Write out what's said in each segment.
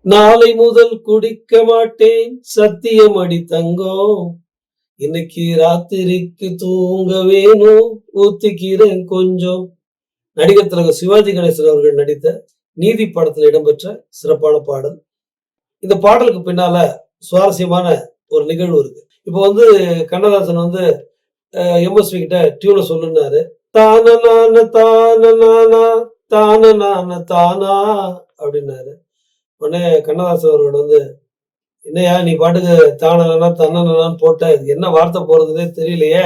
நாளை முதல் குடிக்க மாட்டேன் சத்தியம் அடி தங்கம். இன்னைக்கு ராத்திரிக்கு தூங்க வேணும் ஊத்திக்கிறேன் கொஞ்சம். நடிகர் திலகம் சிவாஜி கணேசன் அவர்கள் நடித்த நீதி படத்துல இடம்பெற்ற சிறப்பான பாடல். இந்த பாடலுக்கு பின்னால சுவாரஸ்யமான ஒரு நிகழ்வு இருக்கு. இப்போ வந்து கண்ணதாசன் வந்து எம்எஸ்வி கிட்ட டியூனை சொல்லுனாரு. தான நான தான நானா தான நான தானா அப்படின்னாரு. உடனே கண்ணதாசன் அவர்கள் வந்து, என்னையா நீ பாட்டுக்கு தானனா தன்னனான்னு போட்ட, இது என்ன வார்த்தை போறதுன்னே தெரியலையே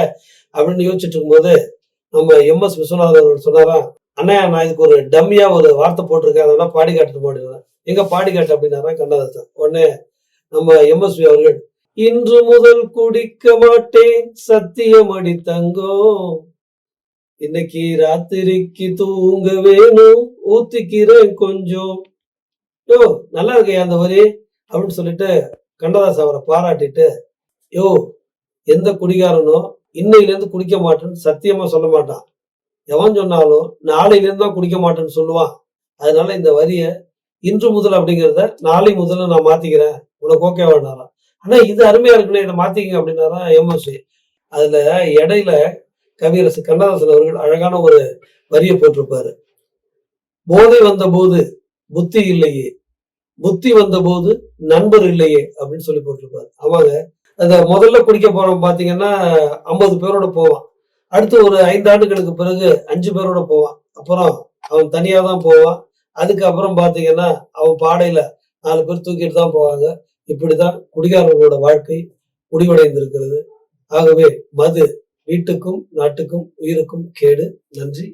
அப்படின்னு யோசிச்சுட்டு இருக்கும்போது, நம்ம எம்.எஸ். விஸ்வநாதன் அவர்கள் சொன்னாராம், அண்ணா நான் இதுக்கு ஒரு டம்மியா ஒரு வார்த்தை போட்டிருக்கேன். அதெல்லாம் பாடி காட்டட்டுமா அப்படின்னாராம். எங்க பாடி காட்டு அப்படின்னாராம் கண்ணதாசன். உடனே நம்ம எம்.எஸ்.வி அவர்கள், இன்று முதல் குடிக்க மாட்டேன் சத்தியம் அடி தங்கம். இன்னைக்கு ராத்திரிக்கு தூங்க வேணும் ஊத்திக்கிறேன் கொஞ்சம். யோ நல்லா இருக்கையா அந்த வரி அப்படின்னு சொல்லிட்டு கண்ணதாசன் அவரை பாராட்டிட்டு, யோ எந்த குடிகாரனும் இன்னையில இருந்து குடிக்க மாட்டேன்னு சத்தியமா சொல்ல மாட்டான். எவன் சொன்னாலும் நாளையில இருந்து தான் குடிக்க மாட்டேன்னு சொல்லுவான். அதனால இந்த வரிய இன்று முதல் அப்படிங்கிறத நாளை முதல்ல நான் மாத்திக்கிறேன். உனக்கு ஓகே வேணாராம். ஆனா இது அருமையா இருக்குண்ணே இதை மாத்திக்கங்க அப்படின்னாராம் எம்.எஸ்.வி. அதுல இடையில கவியரசு கண்ணதாசன் அவர்கள் அழகான ஒரு வரிய போட்டிருப்பாரு. போதை வந்த போது புத்தி இல்லையே, புத்தி வந்தபோது நண்பர் இல்லையே அப்படின்னு சொல்லி போட்டிருப்பாரு. ஆமாங்க. அந்த முதல்ல குடிக்க போறவன் பாத்தீங்கன்னா 50 பேரோட போவான். அடுத்து ஒரு 5 ஆண்டுகளுக்கு பிறகு 5 பேரோட போவான். அப்புறம் அவன் தனியா தான் போவான். அதுக்கப்புறம் பாத்தீங்கன்னா அவன் பாடையில 4 பேர் தூக்கிட்டு தான் போவாங்க. இப்படித்தான் குடிகாரர்களோட வாழ்க்கை முடிவடைந்திருக்கிறது. ஆகவே மது வீட்டுக்கும் நாட்டுக்கும் உயிருக்கும் கேடு. நன்றி.